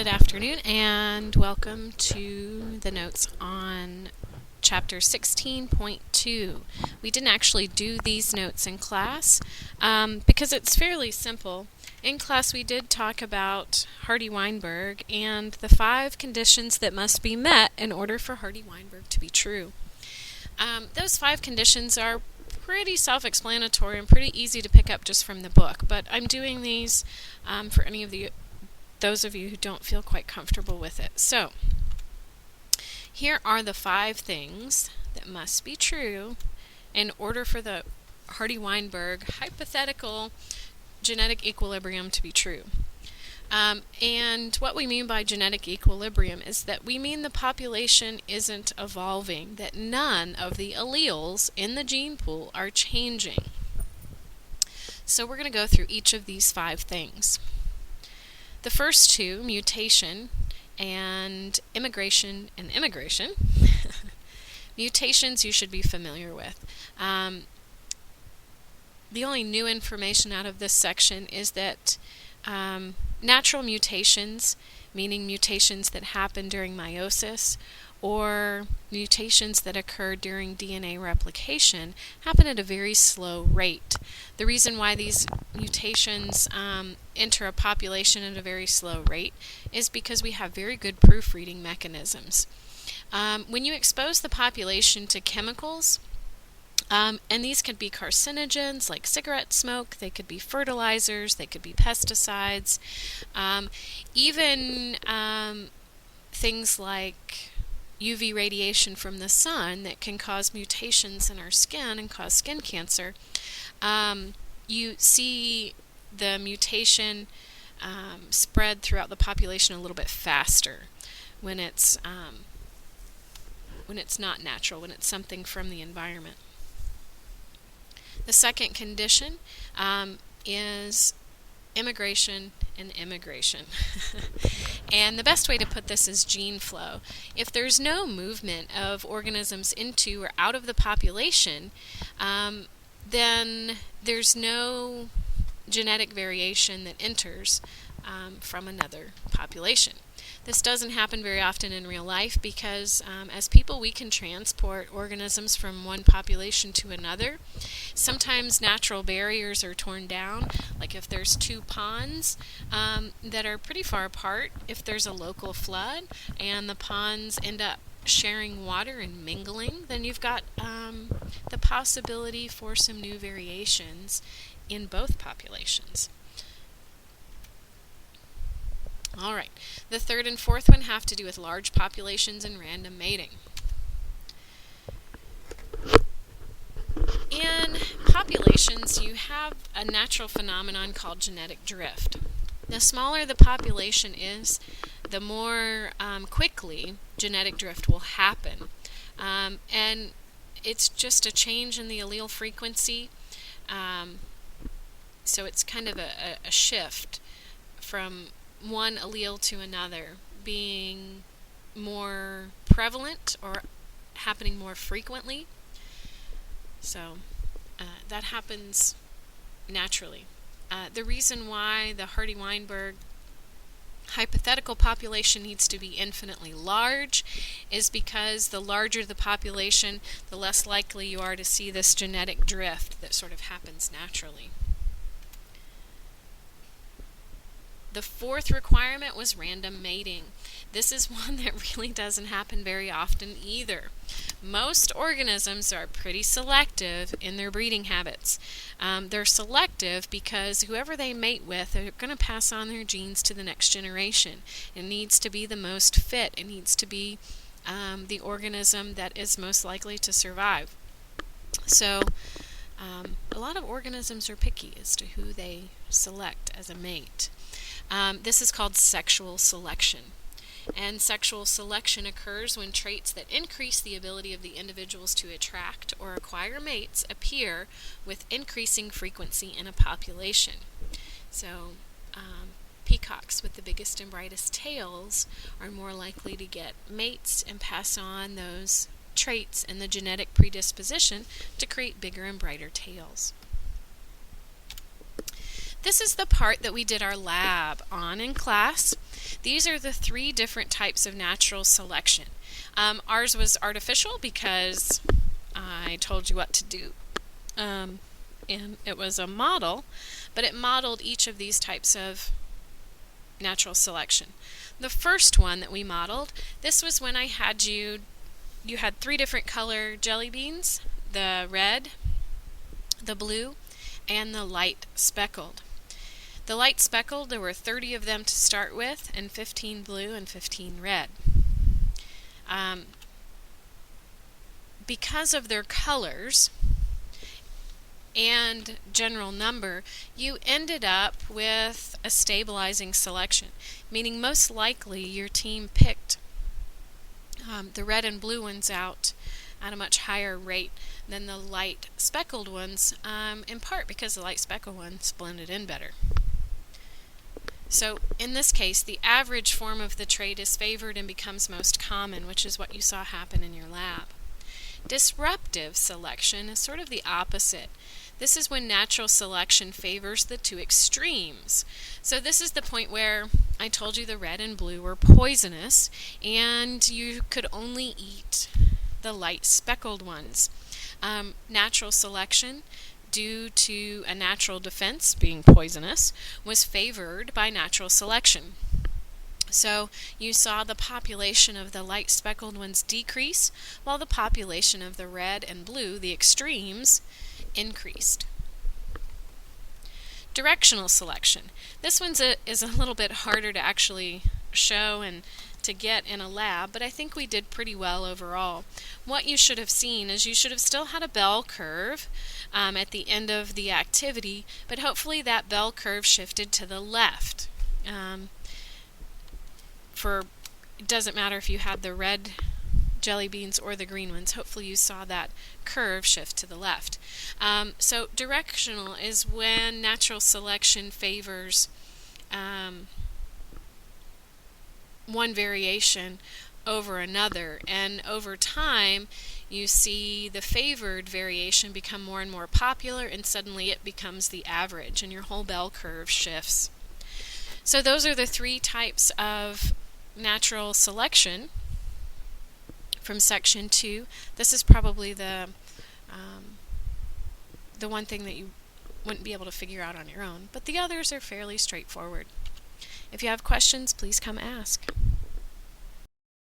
Good afternoon and welcome to the notes on chapter 16.2. We didn't actually do these notes in class because it's fairly simple. In class we did talk about Hardy-Weinberg and the 5 conditions that must be met in order for Hardy-Weinberg to be true. Those 5 conditions are pretty self-explanatory and pretty easy to pick up just from the book, but I'm doing these for any of those of you who don't feel quite comfortable with it. So, here are the 5 things that must be true in order for the Hardy-Weinberg hypothetical genetic equilibrium to be true. And what we mean by genetic equilibrium is that we mean the population isn't evolving, that none of the alleles in the gene pool are changing. So we're going to go through each of these 5 things. The first 2, mutation and immigration Mutations you should be familiar with. The only new information out of this section is that natural mutations, meaning mutations that happen during meiosis, or mutations that occur during DNA replication, happen at a very slow rate. The reason why these mutations enter a population at a very slow rate is because we have very good proofreading mechanisms. When you expose the population to chemicals, and these could be carcinogens like cigarette smoke, they could be fertilizers, they could be pesticides, even things like UV radiation from the sun that can cause mutations in our skin and cause skin cancer. You see the mutation spread throughout the population a little bit faster when it's not natural, when it's something from the environment. The second condition is immigration and immigration. And the best way to put this is gene flow. If there's no movement of organisms into or out of the population, then there's no genetic variation that enters from another population. This doesn't happen very often in real life because as people we can transport organisms from one population to another. Sometimes natural barriers are torn down, like if there's 2 ponds that are pretty far apart, if there's a local flood and the ponds end up sharing water and mingling, then you've got the possibility for some new variations in both populations. All right, the third and fourth one have to do with large populations and random mating. In populations, you have a natural phenomenon called genetic drift. The smaller the population is, the more quickly genetic drift will happen. And it's just a change in the allele frequency. So it's kind of a shift from one allele to another being more prevalent or happening more frequently. So that happens naturally. The reason why the Hardy-Weinberg hypothetical population needs to be infinitely large is because the larger the population, the less likely you are to see this genetic drift that sort of happens naturally. The fourth requirement was random mating. This is one that really doesn't happen very often either. Most organisms are pretty selective in their breeding habits. They're selective because whoever they mate with, they're going to pass on their genes to the next generation. It needs to be the most fit. It needs to be the organism that is most likely to survive. So a lot of organisms are picky as to who they select as a mate. This is called sexual selection. And sexual selection occurs when traits that increase the ability of the individuals to attract or acquire mates appear with increasing frequency in a population. So, peacocks with the biggest and brightest tails are more likely to get mates and pass on those traits and the genetic predisposition to create bigger and brighter tails. This is the part that we did our lab on in class. These are the 3 different types of natural selection. Ours was artificial because I told you what to do. And it was a model, but it modeled each of these types of natural selection. The first one that we modeled, this was when I had you had 3 different color jelly beans, the red, the blue, and the light speckled. The light speckled, there were 30 of them to start with, and 15 blue and 15 red. Because of their colors and general number, you ended up with a stabilizing selection, meaning most likely your team picked the red and blue ones out at a much higher rate than the light speckled ones, in part because the light speckled ones blended in better. So in this case, the average form of the trait is favored and becomes most common, which is what you saw happen in your lab. Disruptive selection is sort of the opposite. This is when natural selection favors the 2 extremes. So this is the point where I told you the red and blue were poisonous and you could only eat the light speckled ones. Natural selection, due to a natural defense being poisonous, was favored by natural selection. So you saw the population of the light speckled ones decrease, while the population of the red and blue, the extremes, increased. Directional selection. This one is a little bit harder to actually show and to get in a lab, but I think we did pretty well overall. What you should have seen is you should have still had a bell curve at the end of the activity, but hopefully that bell curve shifted to the left. It doesn't matter if you had the red jelly beans or the green ones. Hopefully you saw that curve shift to the left. So directional is when natural selection favors one variation over another, and over time you see the favored variation become more and more popular, and suddenly it becomes the average and your whole bell curve shifts. So those are the 3 types of natural selection from section 2. This is probably the one thing that you wouldn't be able to figure out on your own, but the others are fairly straightforward. If you have questions, please come ask.